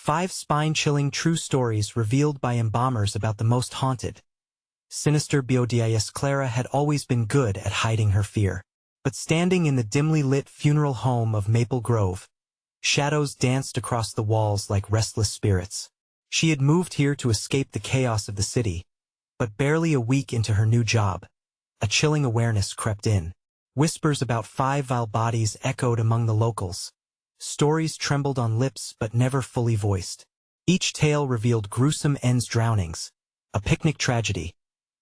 5 spine-chilling true stories revealed by embalmers about the most haunted. Sinister Bods Clara had always been good at hiding her fear. But standing in the dimly lit funeral home of Maple Grove, shadows danced across the walls like restless spirits. She had moved here to escape the chaos of the city, but barely a week into her new job, a chilling awareness crept in. Whispers about 5 vile bodies echoed among the locals. Stories trembled on lips but never fully voiced. Each tale revealed gruesome ends, drownings, a picnic tragedy,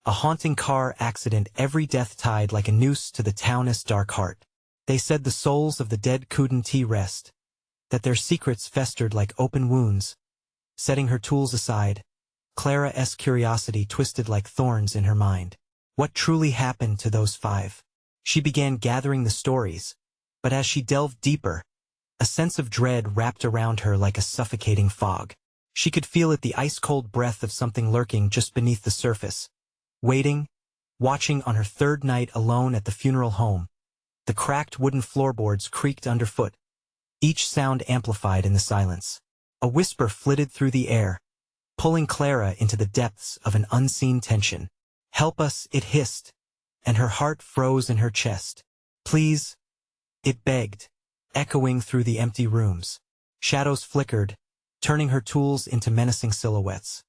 a haunting car accident, every death tied like a noose to the town's dark heart. They said the souls of the dead couldn't rest, that their secrets festered like open wounds. Setting her tools aside, Clara's curiosity twisted like thorns in her mind. What truly happened to those 5? She began gathering the stories, but as she delved deeper, a sense of dread wrapped around her like a suffocating fog. She could feel it, the ice-cold breath of something lurking just beneath the surface. Waiting, watching on her 3rd night alone at the funeral home, the cracked wooden floorboards creaked underfoot, each sound amplified in the silence. A whisper flitted through the air, pulling Clara into the depths of an unseen tension. "Help us," it hissed, and her heart froze in her chest. "Please," it begged, echoing through the empty rooms. Shadows flickered, turning her tools into menacing silhouettes.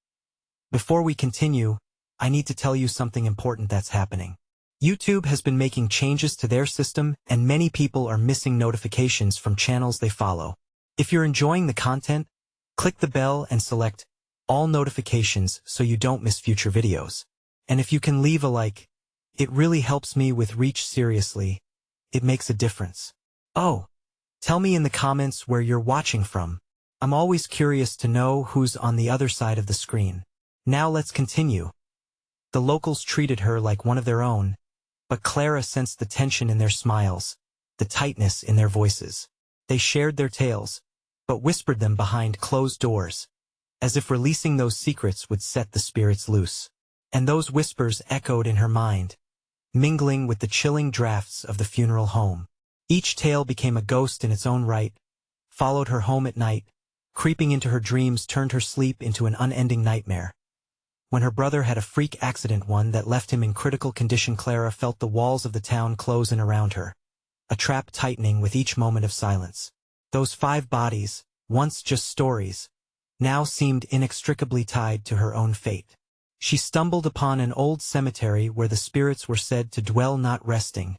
"Before we continue, I need to tell you something important that's happening. YouTube has been making changes to their system, and many people are missing notifications from channels they follow. If you're enjoying the content, click the bell and select all notifications so you don't miss future videos. And if you can leave a like, it really helps me with reach. Seriously, it makes a difference. Oh, tell me in the comments where you're watching from. I'm always curious to know who's on the other side of the screen. Now let's continue." The locals treated her like one of their own, but Clara sensed the tension in their smiles, the tightness in their voices. They shared their tales, but whispered them behind closed doors, as if releasing those secrets would set the spirits loose. And those whispers echoed in her mind, mingling with the chilling drafts of the funeral home. Each tale became a ghost in its own right, followed her home at night, creeping into her dreams, turned her sleep into an unending nightmare. When her brother had a freak accident, one that left him in critical condition, Clara felt the walls of the town close in around her, a trap tightening with each moment of silence. Those 5 bodies, once just stories, now seemed inextricably tied to her own fate. She stumbled upon an old cemetery where the spirits were said to dwell, not resting,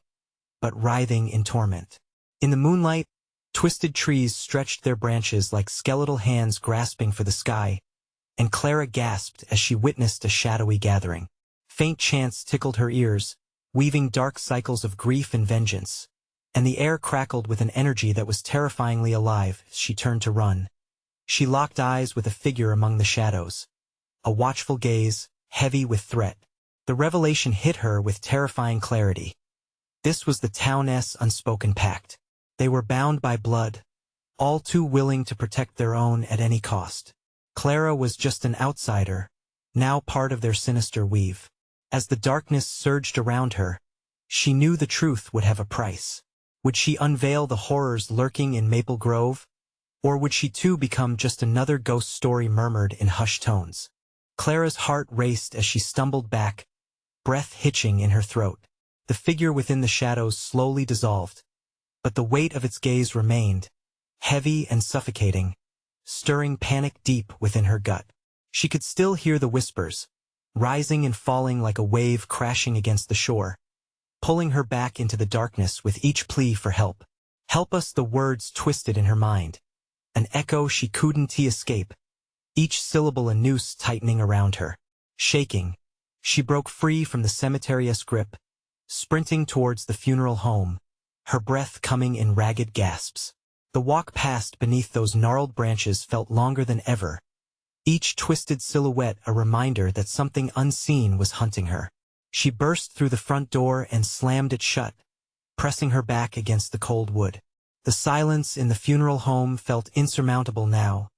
but writhing in torment. In the moonlight, twisted trees stretched their branches like skeletal hands grasping for the sky, and Clara gasped as she witnessed a shadowy gathering. Faint chants tickled her ears, weaving dark cycles of grief and vengeance, and the air crackled with an energy that was terrifyingly alive as she turned to run. She locked eyes with a figure among the shadows, a watchful gaze, heavy with threat. The revelation hit her with terrifying clarity. This was the town's unspoken pact. They were bound by blood, all too willing to protect their own at any cost. Clara was just an outsider, now part of their sinister weave. As the darkness surged around her, she knew the truth would have a price. Would she unveil the horrors lurking in Maple Grove? Or would she too become just another ghost story murmured in hushed tones? Clara's heart raced as she stumbled back, breath hitching in her throat. The figure within the shadows slowly dissolved, but the weight of its gaze remained, heavy and suffocating, stirring panic deep within her gut. She could still hear the whispers, rising and falling like a wave crashing against the shore, pulling her back into the darkness with each plea for help. "Help us," the words twisted in her mind, an echo she couldn't escape, each syllable a noose tightening around her. Shaking, she broke free from the cemetery's grip, sprinting towards the funeral home, her breath coming in ragged gasps. The walk past beneath those gnarled branches felt longer than ever, each twisted silhouette a reminder that something unseen was hunting her. She burst through the front door and slammed it shut, pressing her back against the cold wood. The silence in the funeral home felt insurmountable now,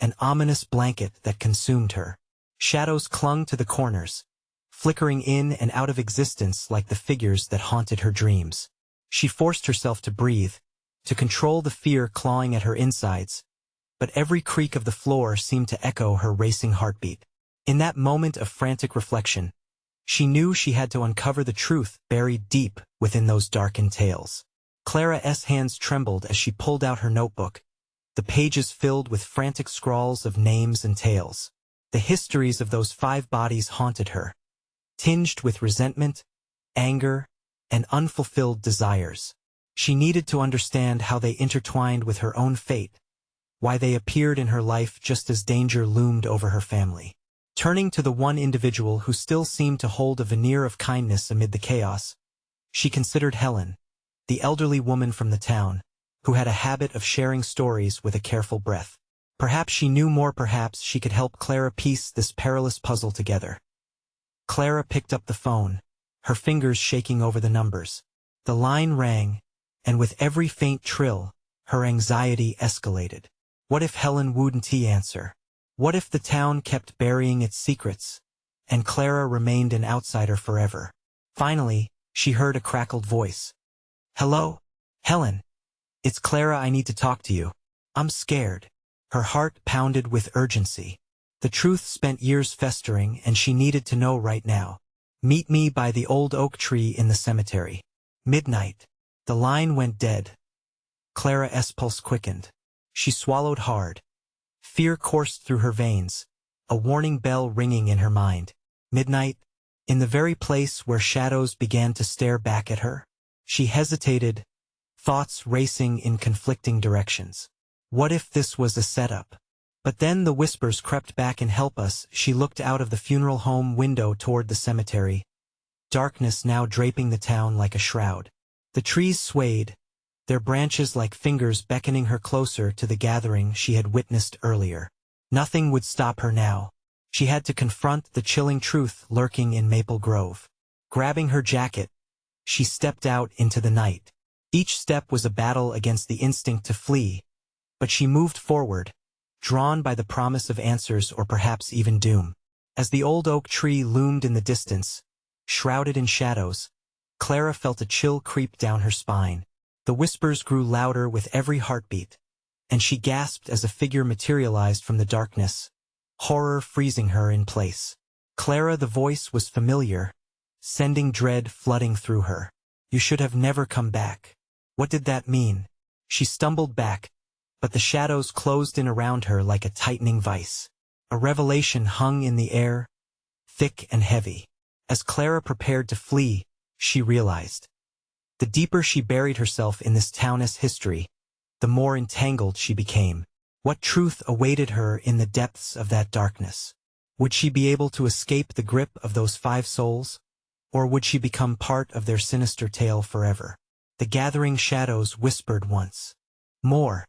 an ominous blanket that consumed her. Shadows clung to the corners, flickering in and out of existence like the figures that haunted her dreams. She forced herself to breathe, to control the fear clawing at her insides, but every creak of the floor seemed to echo her racing heartbeat. In that moment of frantic reflection, she knew she had to uncover the truth buried deep within those darkened tales. Clara's hands trembled as she pulled out her notebook, the pages filled with frantic scrawls of names and tales. The histories of those 5 bodies haunted her, tinged with resentment, anger, and unfulfilled desires. She needed to understand how they intertwined with her own fate, why they appeared in her life just as danger loomed over her family. Turning to the one individual who still seemed to hold a veneer of kindness amid the chaos, she considered Helen, the elderly woman from the town, who had a habit of sharing stories with a careful breath. Perhaps she knew more, perhaps she could help Clara piece this perilous puzzle together. Clara picked up the phone, her fingers shaking over the numbers. The line rang, and with every faint trill, her anxiety escalated. What if Helen wouldn't answer? What if the town kept burying its secrets, and Clara remained an outsider forever? Finally, she heard a crackled voice. "Hello? Helen. It's Clara, I need to talk to you. I'm scared." Her heart pounded with urgency. The truth spent years festering, and she needed to know right now. "Meet me by the old oak tree in the cemetery. Midnight." The line went dead. Clara's pulse quickened. She swallowed hard. Fear coursed through her veins, a warning bell ringing in her mind. Midnight, in the very place where shadows began to stare back at her. She hesitated, thoughts racing in conflicting directions. What if this was a setup? But then the whispers crept back. "And help us." She looked out of the funeral home window toward the cemetery, darkness now draping the town like a shroud. The trees swayed, their branches like fingers beckoning her closer to the gathering she had witnessed earlier. Nothing would stop her now. She had to confront the chilling truth lurking in Maple Grove. Grabbing her jacket, she stepped out into the night. Each step was a battle against the instinct to flee, but she moved forward, drawn by the promise of answers or perhaps even doom. As the old oak tree loomed in the distance, shrouded in shadows, Clara felt a chill creep down her spine. The whispers grew louder with every heartbeat, and she gasped as a figure materialized from the darkness, horror freezing her in place. Clara, the voice was familiar, sending dread flooding through her. "You should have never come back." What did that mean? She stumbled back, but the shadows closed in around her like a tightening vice. A revelation hung in the air, thick and heavy. As Clara prepared to flee, she realized. The deeper she buried herself in this town's history, the more entangled she became. What truth awaited her in the depths of that darkness? Would she be able to escape the grip of those 5 souls? Or would she become part of their sinister tale forever? The gathering shadows whispered once more,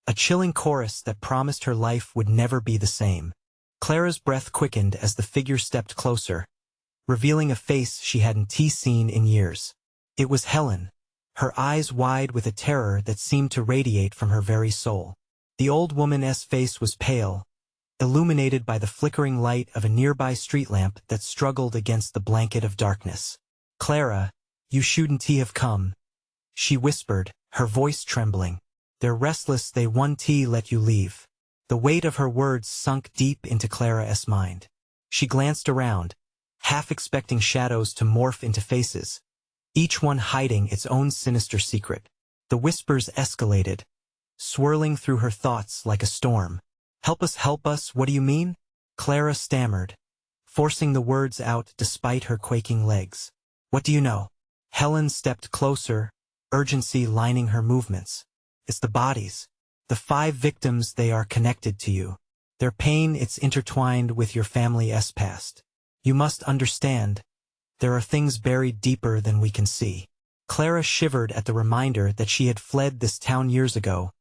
a chilling chorus that promised her life would never be the same. Clara's breath quickened as the figure stepped closer, revealing a face she hadn't seen in years. It was Helen, her eyes wide with a terror that seemed to radiate from her very soul. The old woman's face was pale, illuminated by the flickering light of a nearby street lamp that struggled against the blanket of darkness. "Clara, you shouldn't have come," she whispered, her voice trembling. "They're restless, they won't let you leave." The weight of her words sunk deep into Clara's mind. She glanced around, half expecting shadows to morph into faces, each one hiding its own sinister secret. The whispers escalated, swirling through her thoughts like a storm. Help us, what do you mean?" Clara stammered, forcing the words out despite her quaking legs. "What do you know?" Helen stepped closer, urgency lining her movements. "It's the bodies. The 5 victims, they are connected to you. Their pain, it's intertwined with your family's past. You must understand. There are things buried deeper than we can see." Clara shivered at the reminder that she had fled this town years ago,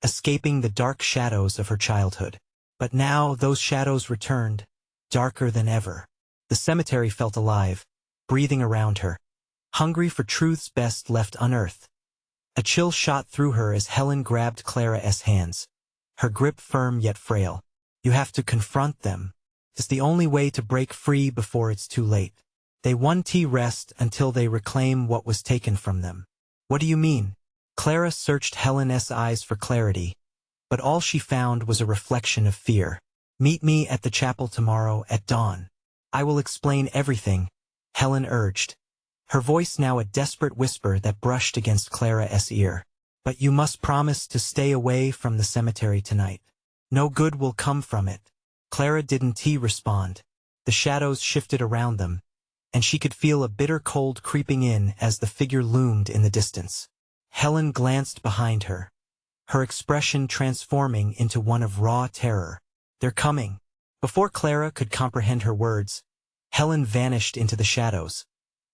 escaping the dark shadows of her childhood. But now those shadows returned, darker than ever. The cemetery felt alive, breathing around her, hungry for truths best left unearthed. A chill shot through her as Helen grabbed Clara's hands, her grip firm yet frail. "You have to confront them. It's the only way to break free before it's too late. They won't rest until they reclaim what was taken from them." "What do you mean?" Clara searched Helen's eyes for clarity, but all she found was a reflection of fear. "Meet me at the chapel tomorrow at dawn. I will explain everything," Helen urged, her voice now a desperate whisper that brushed against Clara's ear. "But you must promise to stay away from the cemetery tonight. No good will come from it." Clara didn't respond. The shadows shifted around them, and she could feel a bitter cold creeping in as the figure loomed in the distance. Helen glanced behind her, her expression transforming into one of raw terror. "They're coming." Before Clara could comprehend her words, Helen vanished into the shadows,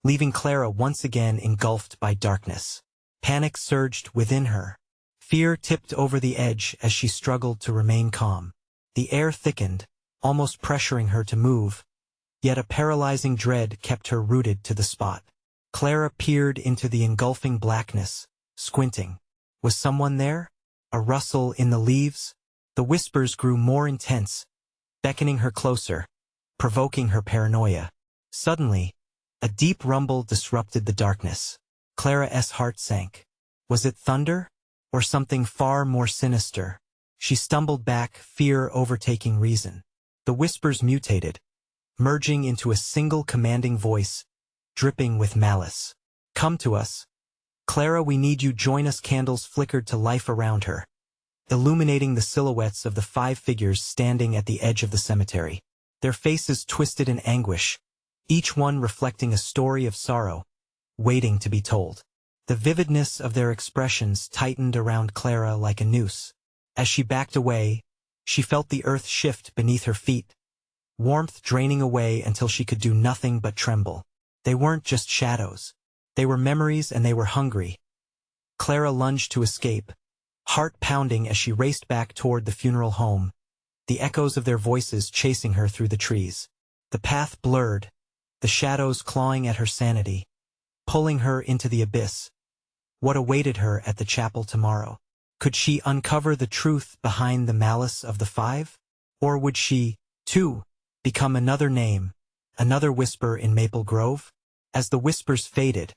leaving Clara once again engulfed by darkness. Panic surged within her. Fear tipped over the edge as she struggled to remain calm. The air thickened, almost pressuring her to move, yet a paralyzing dread kept her rooted to the spot. Clara peered into the engulfing blackness, squinting. Was someone there? A rustle in the leaves? The whispers grew more intense, beckoning her closer, provoking her paranoia. Suddenly, a deep rumble disrupted the darkness. Clara's heart sank. Was it thunder? Or something far more sinister? She stumbled back, fear overtaking reason. The whispers mutated, merging into a single commanding voice, dripping with malice. "Come to us. Clara, we need you." Join us. Candles flickered to life around her, illuminating the silhouettes of the 5 figures standing at the edge of the cemetery. Their faces twisted in anguish, each one reflecting a story of sorrow, waiting to be told. The vividness of their expressions tightened around Clara like a noose. As she backed away, she felt the earth shift beneath her feet, warmth draining away until she could do nothing but tremble. They weren't just shadows. They were memories, and they were hungry. Clara lunged to escape, heart pounding as she raced back toward the funeral home, the echoes of their voices chasing her through the trees. The path blurred, the shadows clawing at her sanity, pulling her into the abyss. What awaited her at the chapel tomorrow? Could she uncover the truth behind the malice of the 5? Or would she, too, become another name, another whisper in Maple Grove? As the whispers faded,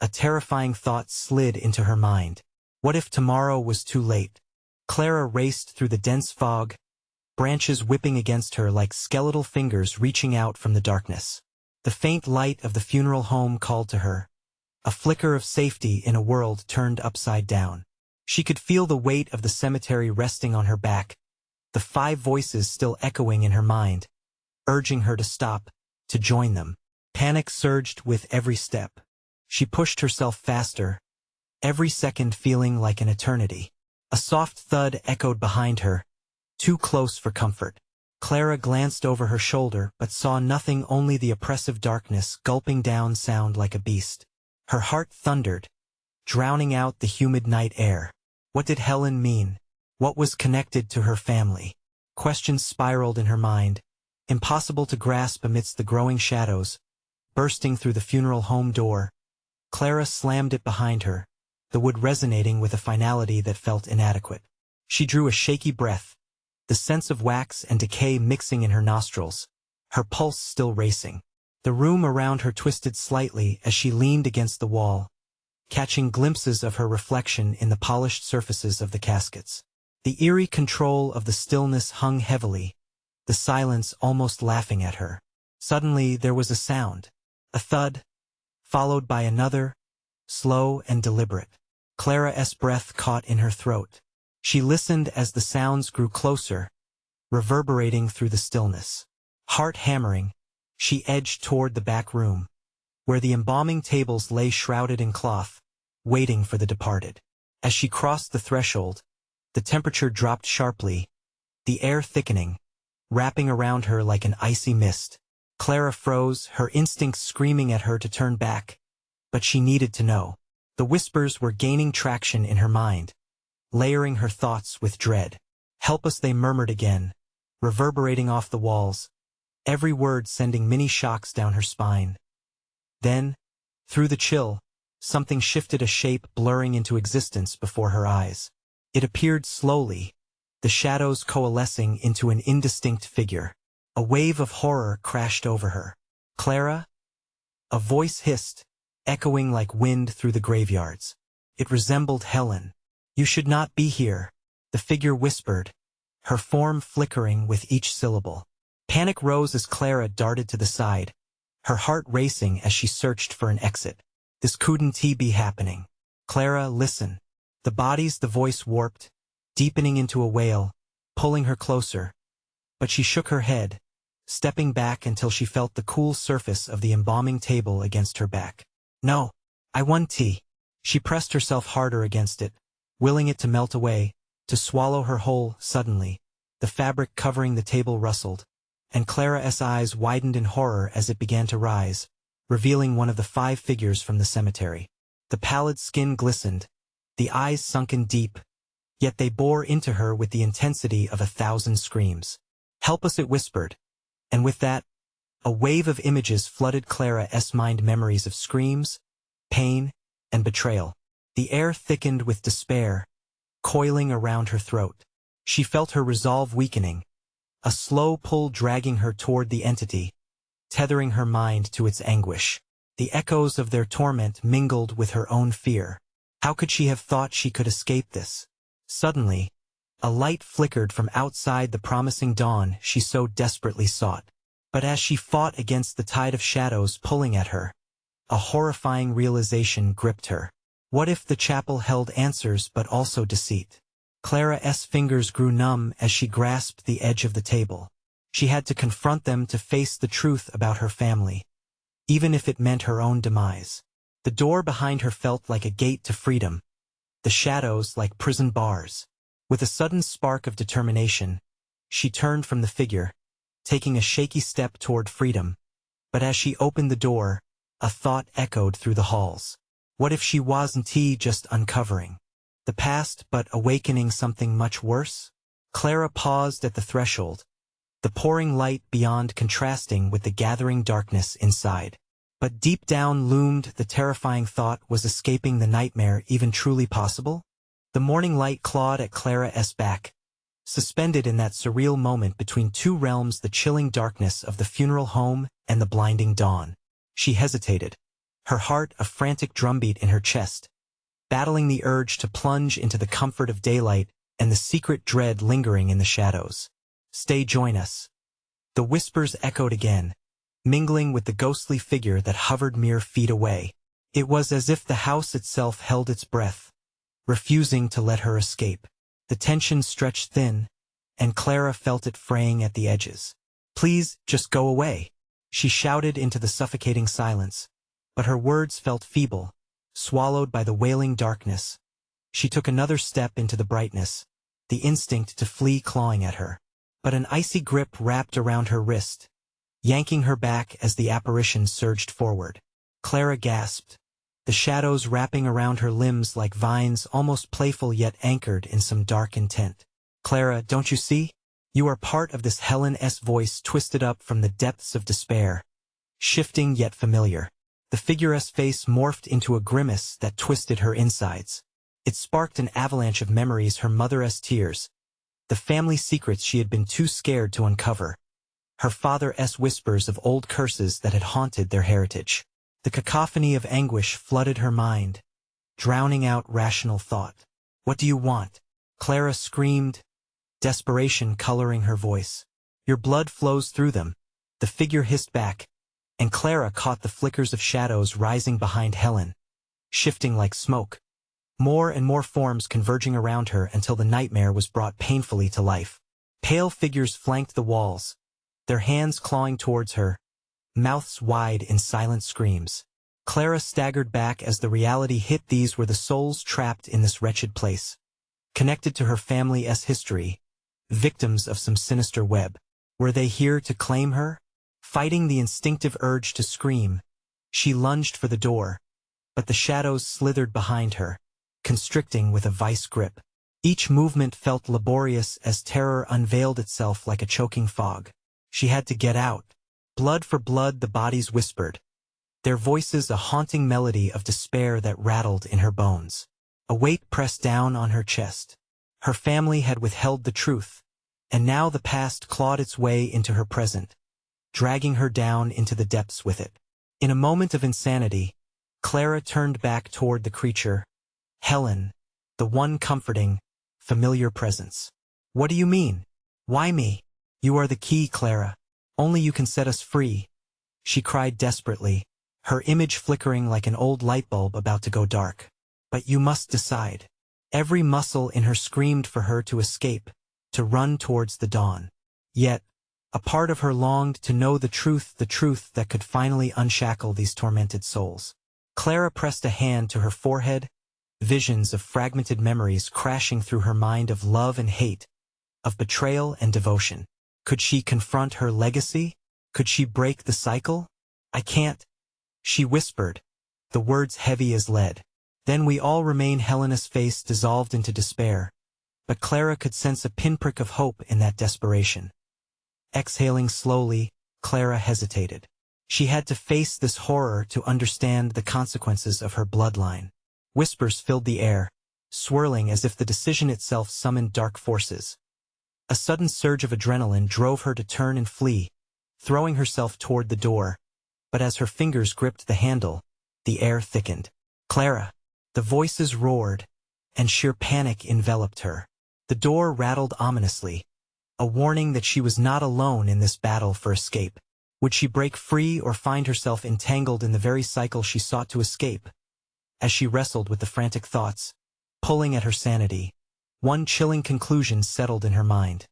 a terrifying thought slid into her mind. What if tomorrow was too late? Clara raced through the dense fog, branches whipping against her like skeletal fingers reaching out from the darkness. The faint light of the funeral home called to her, a flicker of safety in a world turned upside down. She could feel the weight of the cemetery resting on her back, the 5 voices still echoing in her mind, urging her to stop, to join them. Panic surged with every step. She pushed herself faster, every second feeling like an eternity. A soft thud echoed behind her, too close for comfort. Clara glanced over her shoulder but saw nothing, only the oppressive darkness gulping down sound like a beast. Her heart thundered, drowning out the humid night air. What did Helen mean? What was connected to her family? Questions spiraled in her mind, impossible to grasp amidst the growing shadows. Bursting through the funeral home door, Clara slammed it behind her, the wood resonating with a finality that felt inadequate. She drew a shaky breath, the sense of wax and decay mixing in her nostrils, her pulse still racing. The room around her twisted slightly as she leaned against the wall, catching glimpses of her reflection in the polished surfaces of the caskets. The eerie control of the stillness hung heavily, the silence almost laughing at her. Suddenly there was a sound, a thud, followed by another, slow and deliberate. Clara's breath caught in her throat. She listened as the sounds grew closer, reverberating through the stillness. Heart hammering, she edged toward the back room, where the embalming tables lay shrouded in cloth, waiting for the departed. As she crossed the threshold, the temperature dropped sharply, the air thickening, wrapping around her like an icy mist. Clara froze, her instincts screaming at her to turn back, but she needed to know. The whispers were gaining traction in her mind, layering her thoughts with dread. "Help us," they murmured again, reverberating off the walls, every word sending mini shocks down her spine. Then, through the chill, something shifted, a shape blurring into existence before her eyes. It appeared slowly, the shadows coalescing into an indistinct figure. A wave of horror crashed over her. "Clara?" A voice hissed, echoing like wind through the graveyards. It resembled Helen. "You should not be here." The figure whispered, her form flickering with each syllable. Panic rose as Clara darted to the side, her heart racing as she searched for an exit. This couldn't be happening. Clara, listen. The voice warped, deepening into a wail, pulling her closer. But she shook her head, stepping back until she felt the cool surface of the embalming table against her back. No, I want tea. She pressed herself harder against it, willing it to melt away, to swallow her whole. Suddenly, the fabric covering the table rustled, and Clara's eyes widened in horror as it began to rise, revealing one of the 5 figures from the cemetery. The pallid skin glistened, the eyes sunken deep, yet they bore into her with the intensity of 1,000 screams. Help us, it whispered. And with that, a wave of images flooded Clara's mind, memories of screams, pain, and betrayal. The air thickened with despair, coiling around her throat. She felt her resolve weakening, a slow pull dragging her toward the entity, tethering her mind to its anguish. The echoes of their torment mingled with her own fear. How could she have thought she could escape this? Suddenly, a light flickered from outside the promising dawn she so desperately sought. But as she fought against the tide of shadows pulling at her, a horrifying realization gripped her. What if the chapel held answers but also deceit? Clara's fingers grew numb as she grasped the edge of the table. She had to confront them, to face the truth about her family, even if it meant her own demise. The door behind her felt like a gate to freedom, the shadows like prison bars. With a sudden spark of determination, she turned from the figure, taking a shaky step toward freedom. But as she opened the door, a thought echoed through the halls. What if she wasn't just uncovering the past, but awakening something much worse? Clara paused at the threshold, the pouring light beyond contrasting with the gathering darkness inside. But deep down loomed the terrifying thought: was escaping the nightmare even truly possible? The morning light clawed at Clara's back, suspended in that surreal moment between 2 realms, the chilling darkness of the funeral home and the blinding dawn. She hesitated, her heart a frantic drumbeat in her chest, battling the urge to plunge into the comfort of daylight and the secret dread lingering in the shadows. Stay, join us. The whispers echoed again, mingling with the ghostly figure that hovered mere feet away. It was as if the house itself held its breath, refusing to let her escape. The tension stretched thin, and Clara felt it fraying at the edges. Please, just go away, she shouted into the suffocating silence, but her words felt feeble, swallowed by the wailing darkness. She took another step into the brightness, the instinct to flee clawing at her. But an icy grip wrapped around her wrist, yanking her back as the apparition surged forward. Clara gasped, the shadows wrapping around her limbs like vines, almost playful yet anchored in some dark intent. Clara, don't you see? You are part of this. Helen's voice twisted up from the depths of despair, shifting yet familiar. The figure's face morphed into a grimace that twisted her insides. It sparked an avalanche of memories: her mother's tears, the family secrets she had been too scared to uncover, her father's whispers of old curses that had haunted their heritage. The cacophony of anguish flooded her mind, drowning out rational thought. What do you want? Clara screamed, desperation coloring her voice. Your blood flows through them, the figure hissed back, and Clara caught the flickers of shadows rising behind Helen, shifting like smoke. More and more forms converging around her until the nightmare was brought painfully to life. Pale figures flanked the walls, their hands clawing towards her, mouths wide in silent screams. Clara staggered back as the reality hit. These were the souls trapped in this wretched place, connected to her family's history, victims of some sinister web. Were they here to claim her? Fighting the instinctive urge to scream, she lunged for the door, but the shadows slithered behind her, constricting with a vice grip. Each movement felt laborious as terror unveiled itself like a choking fog. She had to get out. Blood for blood, the bodies whispered, their voices a haunting melody of despair that rattled in her bones. A weight pressed down on her chest. Her family had withheld the truth, and now the past clawed its way into her present, dragging her down into the depths with it. In a moment of insanity, Clara turned back toward the creature. Helen, the one comforting, familiar presence. What do you mean? Why me? You are the key, Clara. Only you can set us free, she cried desperately, her image flickering like an old light bulb about to go dark. But you must decide. Every muscle in her screamed for her to escape, to run towards the dawn. Yet, a part of her longed to know the truth that could finally unshackle these tormented souls. Clara pressed a hand to her forehead, visions of fragmented memories crashing through her mind of love and hate, of betrayal and devotion. Could she confront her legacy? Could she break the cycle? I can't, she whispered, the words heavy as lead. Then we all remain. Helena's face dissolved into despair, but Clara could sense a pinprick of hope in that desperation. Exhaling slowly, Clara hesitated. She had to face this horror to understand the consequences of her bloodline. Whispers filled the air, swirling as if the decision itself summoned dark forces. A sudden surge of adrenaline drove her to turn and flee, throwing herself toward the door, but as her fingers gripped the handle, the air thickened. Clara! The voices roared, and sheer panic enveloped her. The door rattled ominously, a warning that she was not alone in this battle for escape. Would she break free or find herself entangled in the very cycle she sought to escape? As she wrestled with the frantic thoughts, pulling at her sanity, one chilling conclusion settled in her mind.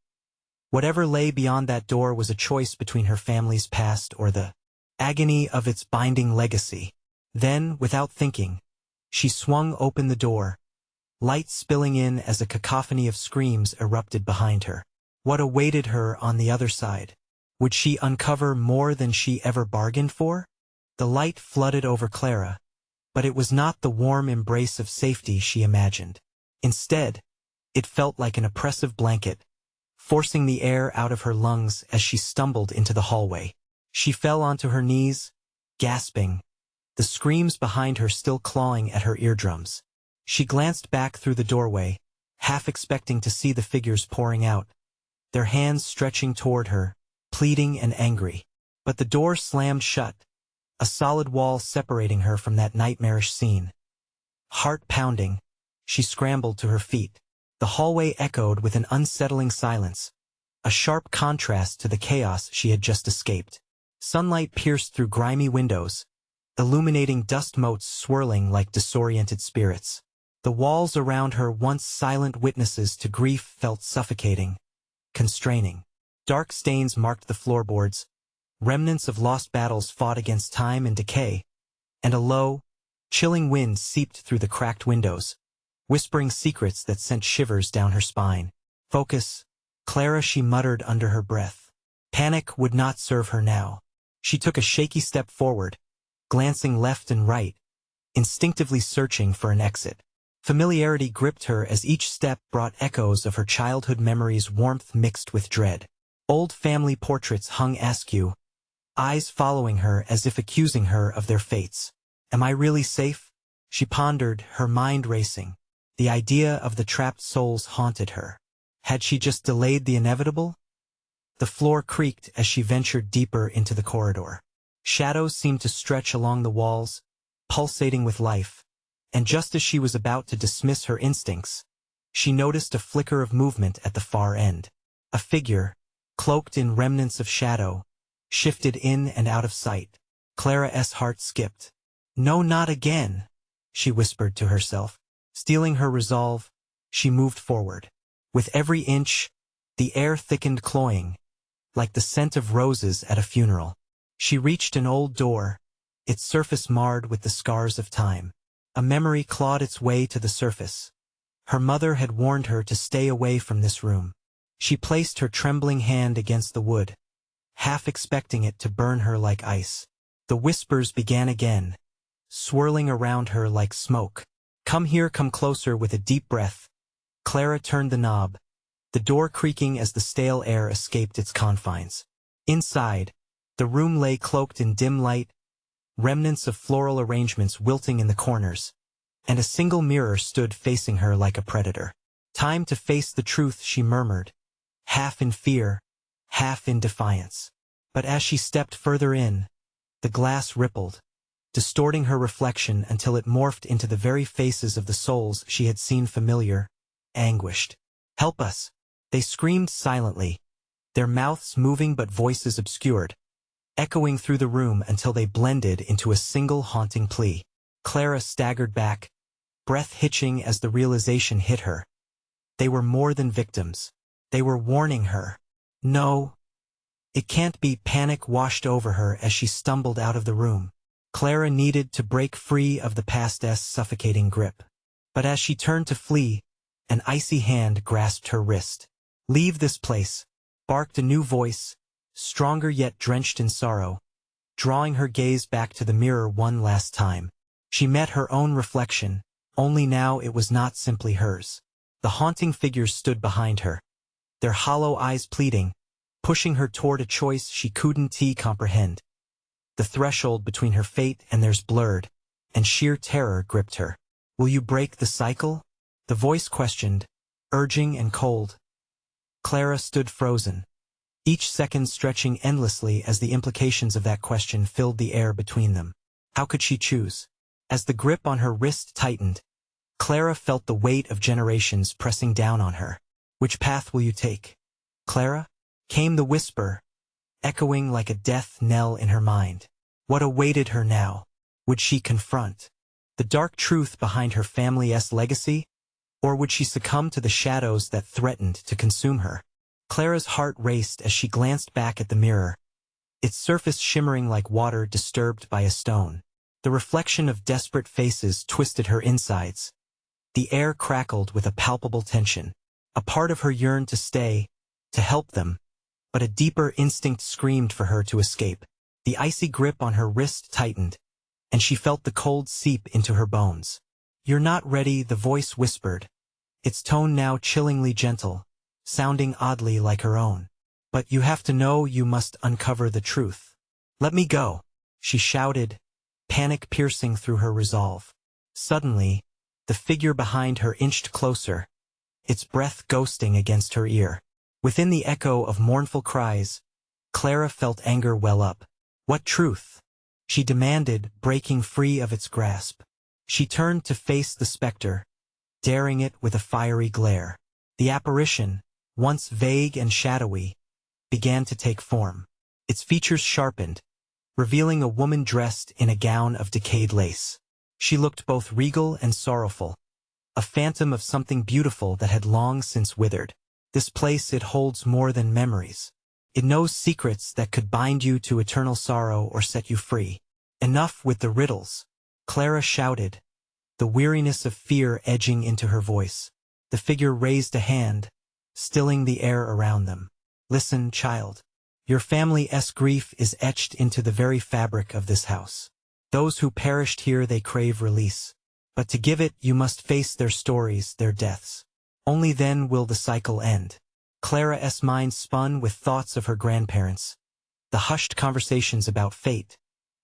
Whatever lay beyond that door was a choice between her family's past or the agony of its binding legacy. Then, without thinking, she swung open the door, light spilling in as a cacophony of screams erupted behind her. What awaited her on the other side? Would she uncover more than she ever bargained for? The light flooded over Clara, but it was not the warm embrace of safety she imagined. Instead, it felt like an oppressive blanket, forcing the air out of her lungs as she stumbled into the hallway. She fell onto her knees, gasping, the screams behind her still clawing at her eardrums. She glanced back through the doorway, half expecting to see the figures pouring out, their hands stretching toward her, pleading and angry. But the door slammed shut, a solid wall separating her from that nightmarish scene. Heart pounding, she scrambled to her feet. The hallway echoed with an unsettling silence, a sharp contrast to the chaos she had just escaped. Sunlight pierced through grimy windows, illuminating dust motes swirling like disoriented spirits. The walls around her, once silent witnesses to grief, felt suffocating, constraining. Dark stains marked the floorboards, remnants of lost battles fought against time and decay, and a low, chilling wind seeped through the cracked windows, whispering secrets that sent shivers down her spine. Focus, Clara, she muttered under her breath. Panic would not serve her now. She took a shaky step forward, glancing left and right, instinctively searching for an exit. Familiarity gripped her as each step brought echoes of her childhood memories, warmth mixed with dread. Old family portraits hung askew, eyes following her as if accusing her of their fates. Am I really safe? She pondered, her mind racing. The idea of the trapped souls haunted her. Had she just delayed the inevitable? The floor creaked as she ventured deeper into the corridor. Shadows seemed to stretch along the walls, pulsating with life, and just as she was about to dismiss her instincts, she noticed a flicker of movement at the far end. A figure, cloaked in remnants of shadow, shifted in and out of sight. Clara's heart skipped. No, not again, she whispered to herself. Steeling her resolve, she moved forward. With every inch, the air thickened, cloying, like the scent of roses at a funeral. She reached an old door, its surface marred with the scars of time. A memory clawed its way to the surface. Her mother had warned her to stay away from this room. She placed her trembling hand against the wood, half expecting it to burn her like ice. The whispers began again, swirling around her like smoke. Come here, come closer. With a deep breath, Clara turned the knob, the door creaking as the stale air escaped its confines. Inside, the room lay cloaked in dim light, remnants of floral arrangements wilting in the corners, and a single mirror stood facing her like a predator. Time to face the truth, she murmured, half in fear, half in defiance. But as she stepped further in, the glass rippled, distorting her reflection until it morphed into the very faces of the souls she had seen, familiar, anguished. Help us! They screamed silently, their mouths moving but voices obscured, echoing through the room until they blended into a single haunting plea. Clara staggered back, breath hitching as the realization hit her. They were more than victims. They were warning her. No, it can't be. Panic washed over her as she stumbled out of the room. Clara needed to break free of the past's suffocating grip. But as she turned to flee, an icy hand grasped her wrist. Leave this place, barked a new voice, stronger yet drenched in sorrow, drawing her gaze back to the mirror one last time. She met her own reflection, only now it was not simply hers. The haunting figures stood behind her, their hollow eyes pleading, pushing her toward a choice she couldn't comprehend. The threshold between her fate and theirs blurred, and sheer terror gripped her. Will you break the cycle? The voice questioned, urging and cold. Clara stood frozen, each second stretching endlessly as the implications of that question filled the air between them. How could she choose? As the grip on her wrist tightened, Clara felt the weight of generations pressing down on her. Which path will you take, Clara? Came the whisper, echoing like a death knell in her mind. What awaited her now? Would she confront the dark truth behind her family's legacy? Or would she succumb to the shadows that threatened to consume her? Clara's heart raced as she glanced back at the mirror, its surface shimmering like water disturbed by a stone. The reflection of desperate faces twisted her insides. The air crackled with a palpable tension. A part of her yearned to stay, to help them, but a deeper instinct screamed for her to escape. The icy grip on her wrist tightened, and she felt the cold seep into her bones. You're not ready, the voice whispered, its tone now chillingly gentle, sounding oddly like her own. But you have to know, you must uncover the truth. Let me go, she shouted, panic piercing through her resolve. Suddenly, the figure behind her inched closer, its breath ghosting against her ear. Within the echo of mournful cries, Clara felt anger well up. What truth? She demanded, breaking free of its grasp. She turned to face the specter, daring it with a fiery glare. The apparition, once vague and shadowy, began to take form. Its features sharpened, revealing a woman dressed in a gown of decayed lace. She looked both regal and sorrowful, a phantom of something beautiful that had long since withered. This place, it holds more than memories. It knows secrets that could bind you to eternal sorrow or set you free. Enough with the riddles, Clara shouted, the weariness of fear edging into her voice. The figure raised a hand, stilling the air around them. Listen, child. Your family's grief is etched into the very fabric of this house. Those who perished here, they crave release. But to give it, you must face their stories, their deaths. Only then will the cycle end. Clara's mind spun with thoughts of her grandparents, the hushed conversations about fate,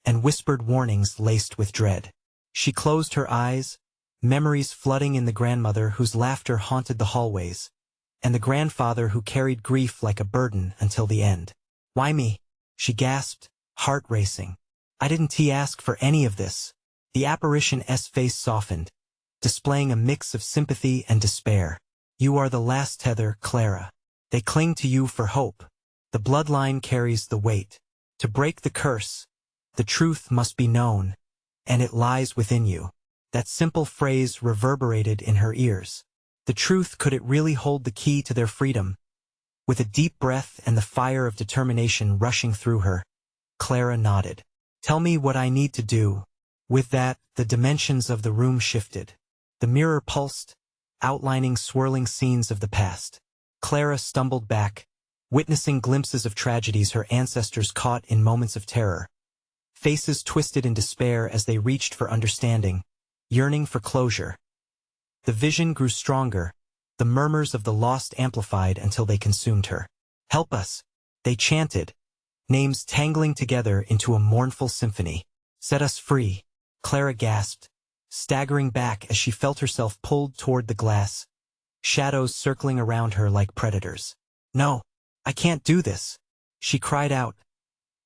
and whispered warnings laced with dread. She closed her eyes, memories flooding in the grandmother whose laughter haunted the hallways, and the grandfather who carried grief like a burden until the end. Why me? She gasped, heart racing. I didn't ask for any of this. The apparition's face softened, displaying a mix of sympathy and despair. You are the last tether, Clara. They cling to you for hope. The bloodline carries the weight. To break the curse, the truth must be known, and it lies within you. That simple phrase reverberated in her ears. The truth, could it really hold the key to their freedom? With a deep breath and the fire of determination rushing through her, Clara nodded. Tell me what I need to do. With that, the dimensions of the room shifted. The mirror pulsed, outlining swirling scenes of the past. Clara stumbled back, witnessing glimpses of tragedies her ancestors caught in moments of terror. Faces twisted in despair as they reached for understanding, yearning for closure. The vision grew stronger, the murmurs of the lost amplified until they consumed her. Help us, they chanted, names tangling together into a mournful symphony. Set us free, Clara gasped, staggering back as she felt herself pulled toward the glass, shadows circling around her like predators. No, I can't do this, she cried out.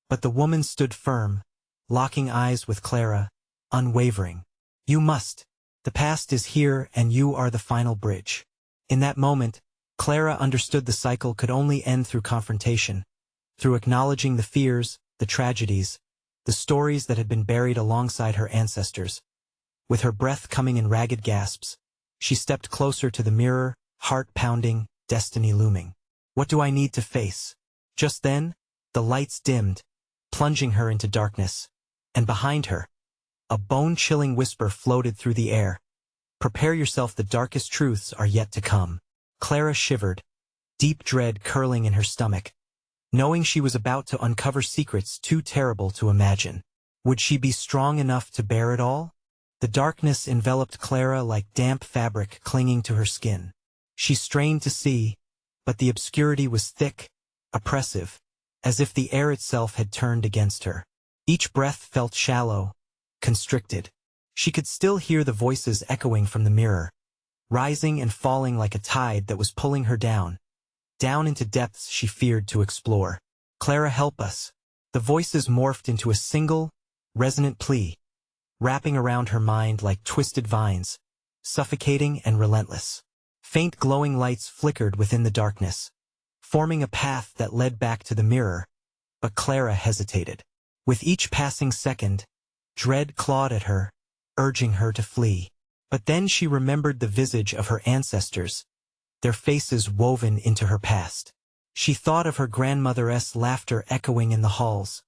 But the woman stood firm, locking eyes with Clara, unwavering. You must. The past is here and you are the final bridge. In that moment, Clara understood the cycle could only end through confrontation, through acknowledging the fears, the tragedies, the stories that had been buried alongside her ancestors. With her breath coming in ragged gasps, she stepped closer to the mirror, heart pounding, destiny looming. What do I need to face? Just then, the lights dimmed, plunging her into darkness, and behind her, a bone-chilling whisper floated through the air. Prepare yourself, the darkest truths are yet to come. Clara shivered, deep dread curling in her stomach, knowing she was about to uncover secrets too terrible to imagine. Would she be strong enough to bear it all? The darkness enveloped Clara like damp fabric clinging to her skin. She strained to see, but the obscurity was thick, oppressive, as if the air itself had turned against her. Each breath felt shallow, constricted. She could still hear the voices echoing from the mirror, rising and falling like a tide that was pulling her down into depths she feared to explore. Clara, help us. The voices morphed into a single, resonant plea, wrapping around her mind like twisted vines, suffocating and relentless. Faint glowing lights flickered within the darkness, forming a path that led back to the mirror, but Clara hesitated. With each passing second, dread clawed at her, urging her to flee. But then she remembered the visage of her ancestors, their faces woven into her past. She thought of her grandmother's laughter echoing in the halls,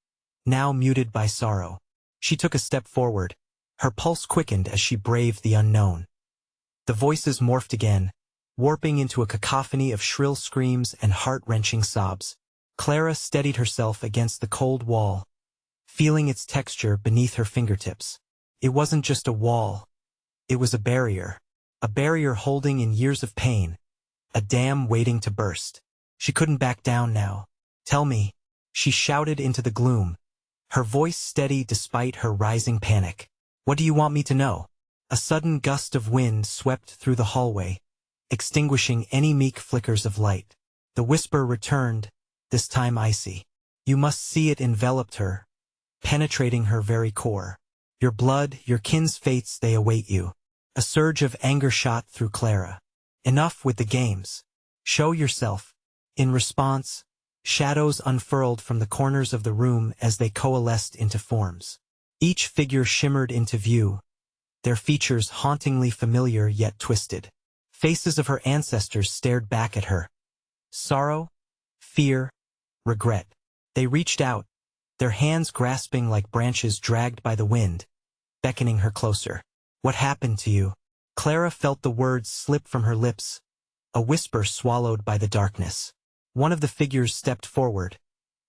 now muted by sorrow. She took a step forward, her pulse quickened as she braved the unknown. The voices morphed again, warping into a cacophony of shrill screams and heart-wrenching sobs. Clara steadied herself against the cold wall, feeling its texture beneath her fingertips. It wasn't just a wall. It was a barrier holding in years of pain, a dam waiting to burst. She couldn't back down now. Tell me, she shouted into the gloom, her voice steady despite her rising panic. What do you want me to know? A sudden gust of wind swept through the hallway, extinguishing any meek flickers of light. The whisper returned, this time icy. You must see. It enveloped her, penetrating her very core. Your blood, your kin's fates, they await you. A surge of anger shot through Clara. Enough with the games. Show yourself. In response, shadows unfurled from the corners of the room as they coalesced into forms. Each figure shimmered into view, their features hauntingly familiar yet twisted. Faces of her ancestors stared back at her. Sorrow, fear, regret. They reached out, their hands grasping like branches dragged by the wind, beckoning her closer. What happened to you? Clara felt the words slip from her lips, a whisper swallowed by the darkness. One of the figures stepped forward,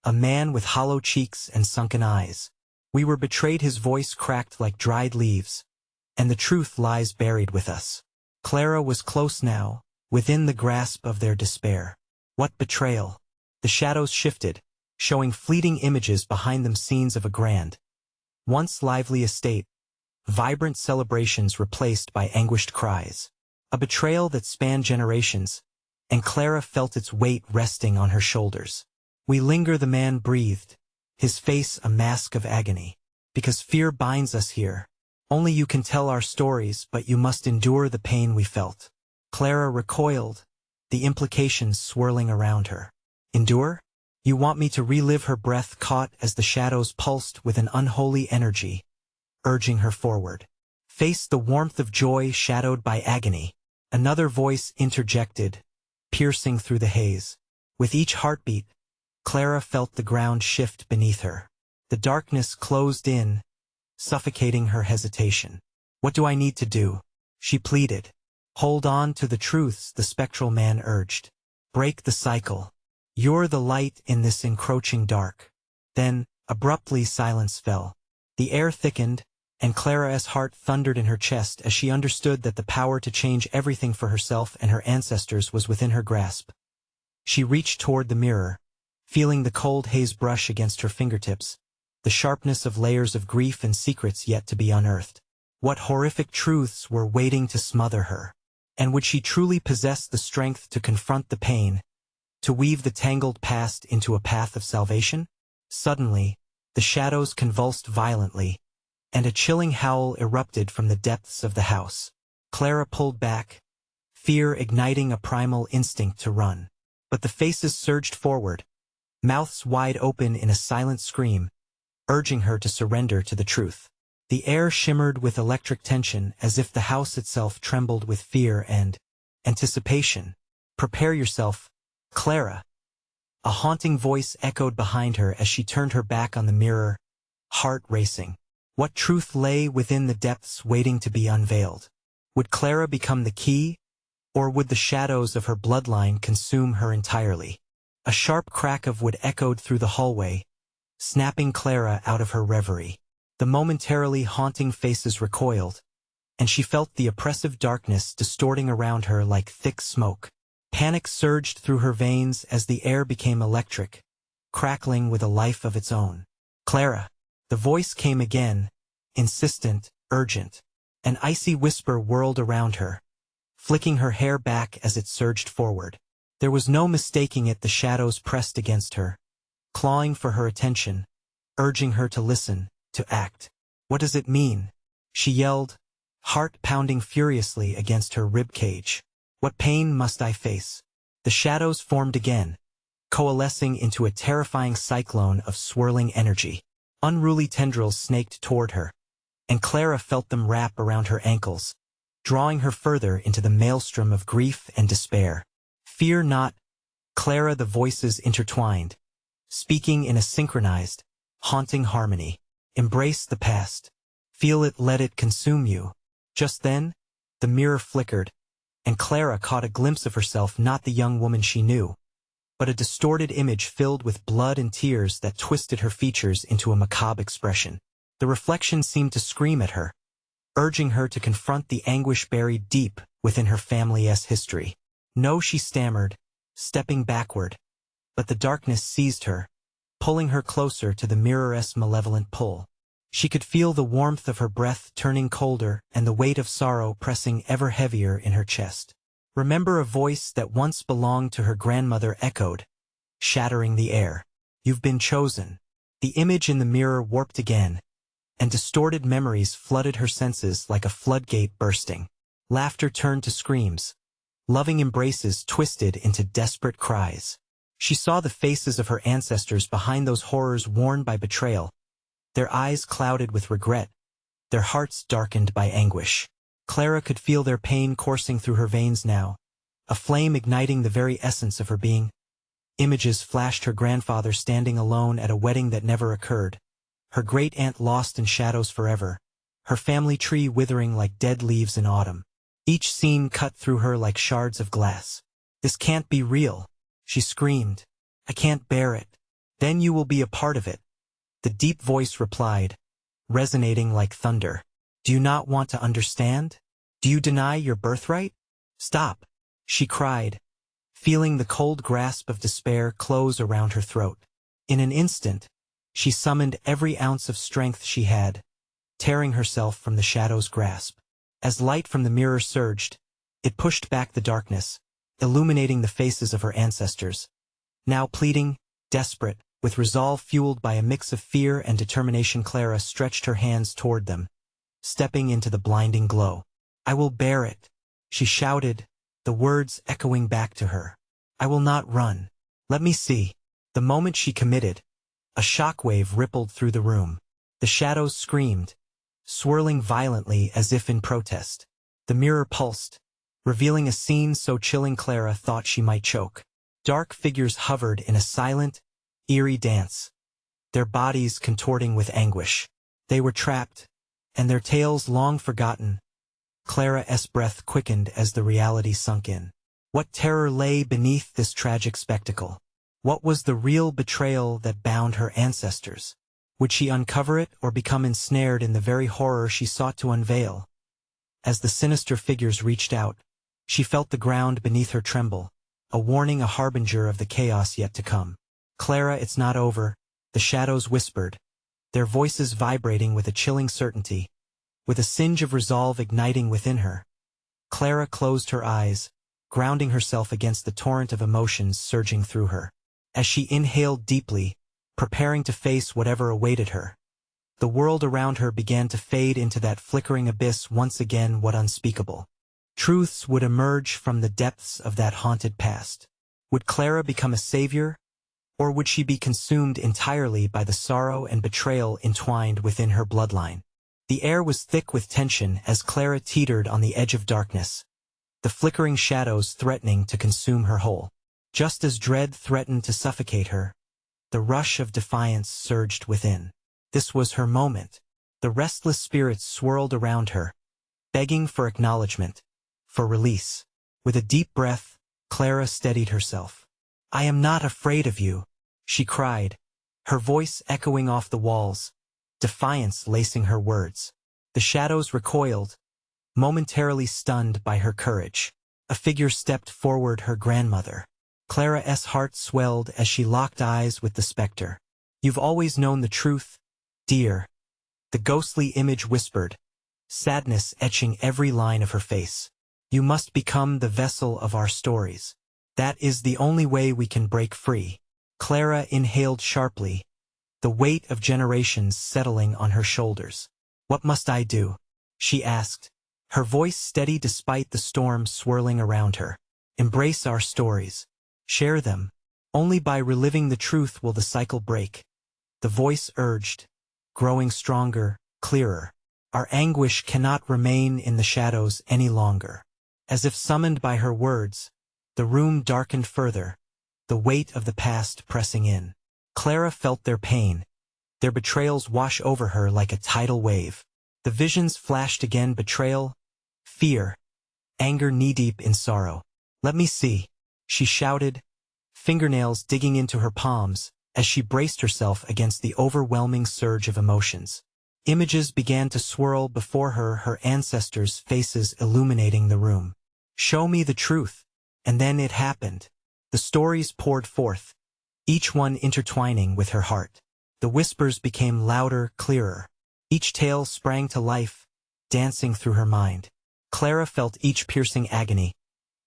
a man with hollow cheeks and sunken eyes. We were betrayed. His voice cracked like dried leaves, and the truth lies buried with us. Clara was close now, within the grasp of their despair. What betrayal? The shadows shifted, showing fleeting images behind them, scenes of a grand, once lively estate, vibrant celebrations replaced by anguished cries. A betrayal that spanned generations, and Clara felt its weight resting on her shoulders. We linger, the man breathed, his face a mask of agony. Because fear binds us here. Only you can tell our stories, but you must endure the pain we felt. Clara recoiled, the implications swirling around her. Endure? You want me to relive? Her breath caught as the shadows pulsed with an unholy energy, urging her forward. Face the warmth of joy shadowed by agony. Another voice interjected, piercing through the haze. With each heartbeat, Clara felt the ground shift beneath her. The darkness closed in, suffocating her hesitation. What do I need to do? She pleaded. Hold on to the truths, the spectral man urged. Break the cycle. You're the light in this encroaching dark. Then, abruptly, silence fell. The air thickened, and Clara's heart thundered in her chest as she understood that the power to change everything for herself and her ancestors was within her grasp. She reached toward the mirror, feeling the cold haze brush against her fingertips, the sharpness of layers of grief and secrets yet to be unearthed. What horrific truths were waiting to smother her? And would she truly possess the strength to confront the pain, to weave the tangled past into a path of salvation? Suddenly, the shadows convulsed violently, and a chilling howl erupted from the depths of the house. Clara pulled back, fear igniting a primal instinct to run. But the faces surged forward, mouths wide open in a silent scream, urging her to surrender to the truth. The air shimmered with electric tension as if the house itself trembled with fear and anticipation. "Prepare yourself, Clara." A haunting voice echoed behind her as she turned her back on the mirror, heart racing. What truth lay within the depths waiting to be unveiled? Would Clara become the key, or would the shadows of her bloodline consume her entirely? A sharp crack of wood echoed through the hallway, snapping Clara out of her reverie. The momentarily haunting faces recoiled, and she felt the oppressive darkness distorting around her like thick smoke. Panic surged through her veins as the air became electric, crackling with a life of its own. "Clara." The voice came again, insistent, urgent. An icy whisper whirled around her, flicking her hair back as it surged forward. There was no mistaking it. The shadows pressed against her, clawing for her attention, urging her to listen, to act. "What does it mean?" she yelled, heart pounding furiously against her rib cage. "What pain must I face?" The shadows formed again, coalescing into a terrifying cyclone of swirling energy. Unruly tendrils snaked toward her, and Clara felt them wrap around her ankles, drawing her further into the maelstrom of grief and despair. "Fear not, Clara." The voices intertwined, speaking in a synchronized, haunting harmony. "Embrace the past. Feel it, let it consume you." Just then, the mirror flickered, and Clara caught a glimpse of herself, not the young woman she knew, but a distorted image filled with blood and tears that twisted her features into a macabre expression. The reflection seemed to scream at her, urging her to confront the anguish buried deep within her family's history. "No," she stammered, stepping backward, but the darkness seized her, pulling her closer to the mirror's malevolent pull. She could feel the warmth of her breath turning colder and the weight of sorrow pressing ever heavier in her chest. "Remember," a voice that once belonged to her grandmother echoed, shattering the air. "You've been chosen." The image in the mirror warped again, and distorted memories flooded her senses like a floodgate bursting. Laughter turned to screams. Loving embraces twisted into desperate cries. She saw the faces of her ancestors behind those horrors worn by betrayal, their eyes clouded with regret, their hearts darkened by anguish. Clara could feel their pain coursing through her veins now, a flame igniting the very essence of her being. Images flashed: her grandfather standing alone at a wedding that never occurred, her great-aunt lost in shadows forever, her family tree withering like dead leaves in autumn. Each scene cut through her like shards of glass. "This can't be real," she screamed. "I can't bear it." "Then you will be a part of it," the deep voice replied, resonating like thunder. "Do you not want to understand? Do you deny your birthright? Stop," she cried, feeling the cold grasp of despair close around her throat. In an instant, she summoned every ounce of strength she had, tearing herself from the shadow's grasp. As light from the mirror surged, it pushed back the darkness, illuminating the faces of her ancestors. Now pleading, desperate, with resolve fueled by a mix of fear and determination, Clara stretched her hands toward them, stepping into the blinding glow. "I will bear it," she shouted, the words echoing back to her. "I will not run. Let me see." The moment she committed, a shockwave rippled through the room. The shadows screamed, swirling violently as if in protest. The mirror pulsed, revealing a scene so chilling Clara thought she might choke. Dark figures hovered in a silent, eerie dance, their bodies contorting with anguish. They were trapped, and their tales long forgotten. Clara's breath quickened as the reality sunk in. What terror lay beneath this tragic spectacle? What was the real betrayal that bound her ancestors? Would she uncover it or become ensnared in the very horror she sought to unveil? As the sinister figures reached out, she felt the ground beneath her tremble, a warning, a harbinger of the chaos yet to come. "Clara, it's not over," the shadows whispered, their voices vibrating with a chilling certainty, with a singe of resolve igniting within her. Clara closed her eyes, grounding herself against the torrent of emotions surging through her. As she inhaled deeply, preparing to face whatever awaited her, the world around her began to fade into that flickering abyss once again. What unspeakable, Truths would emerge from the depths of that haunted past. Would Clara become a savior, or would she be consumed entirely by the sorrow and betrayal entwined within her bloodline? The air was thick with tension as Clara teetered on the edge of darkness, the flickering shadows threatening to consume her whole. Just as dread threatened to suffocate her, the rush of defiance surged within. This was her moment. The restless spirits swirled around her, begging for acknowledgement, for release. With a deep breath, Clara steadied herself. "I am not afraid of you," she cried, her voice echoing off the walls, defiance lacing her words. The shadows recoiled, momentarily stunned by her courage. A figure stepped forward, her grandmother. Clara's heart swelled as she locked eyes with the specter. "You've always known the truth, dear," the ghostly image whispered, sadness etching every line of her face. "You must become the vessel of our stories. That is the only way we can break free." Clara inhaled sharply, the weight of generations settling on her shoulders. "What must I do?" she asked, her voice steady despite the storm swirling around her. "Embrace our stories. Share them. Only by reliving the truth will the cycle break," the voice urged, growing stronger, clearer. "Our anguish cannot remain in the shadows any longer." As if summoned by her words, the room darkened further, the weight of the past pressing in. Clara felt their pain, their betrayals wash over her like a tidal wave. The visions flashed again: betrayal, fear, anger knee-deep in sorrow. "Let me see," she shouted, fingernails digging into her palms as she braced herself against the overwhelming surge of emotions. Images began to swirl before her, her ancestors' faces illuminating the room. "Show me the truth." And then it happened. The stories poured forth, each one intertwining with her heart. The whispers became louder, clearer. Each tale sprang to life, dancing through her mind. Clara felt each piercing agony.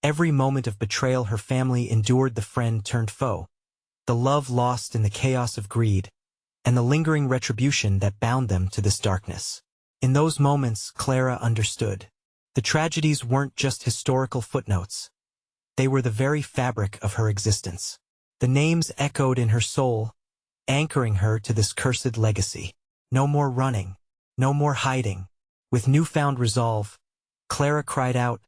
Every moment of betrayal her family endured, the friend turned foe, the love lost in the chaos of greed, and the lingering retribution that bound them to this darkness. In those moments, Clara understood. The tragedies weren't just historical footnotes. They were the very fabric of her existence. The names echoed in her soul, anchoring her to this cursed legacy. No more running, no more hiding. With newfound resolve, Clara cried out,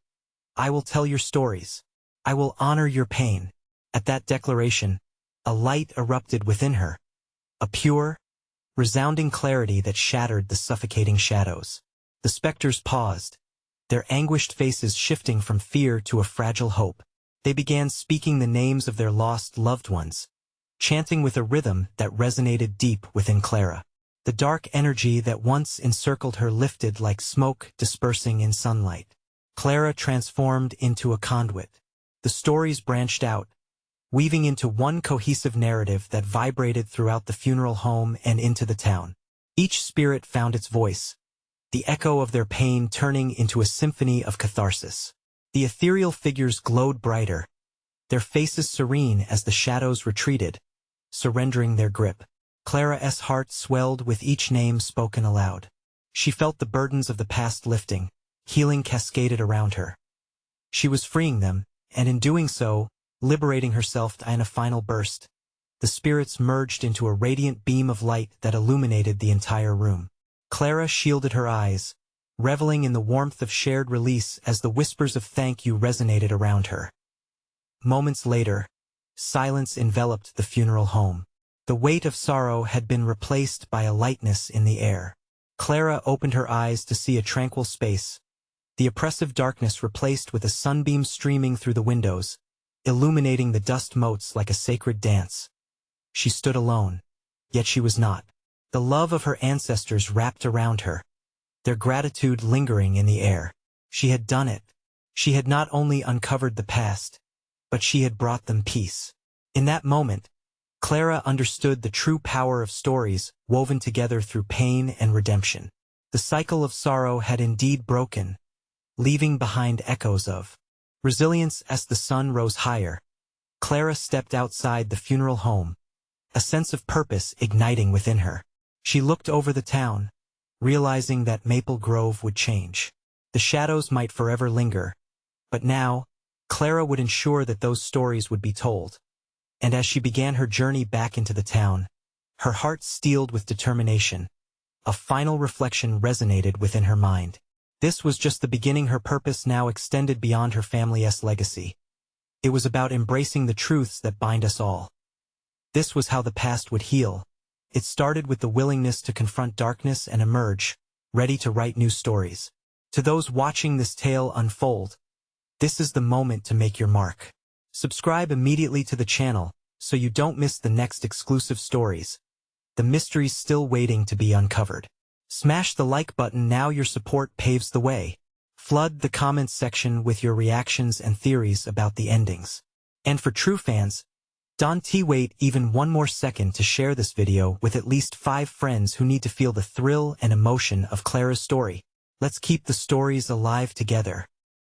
"I will tell your stories. I will honor your pain." At that declaration, a light erupted within her, a pure, resounding clarity that shattered the suffocating shadows. The specters paused, their anguished faces shifting from fear to a fragile hope. They began speaking the names of their lost loved ones, chanting with a rhythm that resonated deep within Clara. The dark energy that once encircled her lifted like smoke dispersing in sunlight. Clara transformed into a conduit. The stories branched out, weaving into one cohesive narrative that vibrated throughout the funeral home and into the town. Each spirit found its voice, the echo of their pain turning into a symphony of catharsis. The ethereal figures glowed brighter, their faces serene as the shadows retreated, surrendering their grip. Clara's heart swelled with each name spoken aloud. She felt the burdens of the past lifting, healing cascaded around her. She was freeing them, and in doing so, liberating herself. In a final burst, the spirits merged into a radiant beam of light that illuminated the entire room. Clara shielded her eyes, reveling in the warmth of shared release as the whispers of thank you resonated around her. Moments later, silence enveloped the funeral home. The weight of sorrow had been replaced by a lightness in the air. Clara opened her eyes to see a tranquil space, the oppressive darkness replaced with a sunbeam streaming through the windows, illuminating the dust motes like a sacred dance. She stood alone, yet she was not. The love of her ancestors wrapped around her, their gratitude lingering in the air. She had done it. She had not only uncovered the past, but she had brought them peace. In that moment, Clara understood the true power of stories woven together through pain and redemption. The cycle of sorrow had indeed broken, leaving behind echoes of resilience. As the sun rose higher, Clara stepped outside the funeral home, a sense of purpose igniting within her. She looked over the town, realizing that Maple Grove would change. The shadows might forever linger, But now, Clara would ensure that those stories would be told. And as she began her journey back into the town, her heart steeled with determination. A final reflection resonated within her mind. This was just the beginning. Her purpose now extended beyond her family's legacy. It was about embracing the truths that bind us all. This was how the past would heal. It started with the willingness to confront darkness and emerge, ready to write new stories. To those watching this tale unfold, this is the moment to make your mark. Subscribe immediately to the channel, so you don't miss the next exclusive stories. The mystery's still waiting to be uncovered. Smash the like button now. Your support paves the way. Flood the comments section with your reactions and theories about the endings. And for true fans, don't wait even one more second to share this video with at least 5 friends who need to feel the thrill and emotion of Clara's story. Let's keep the stories alive together.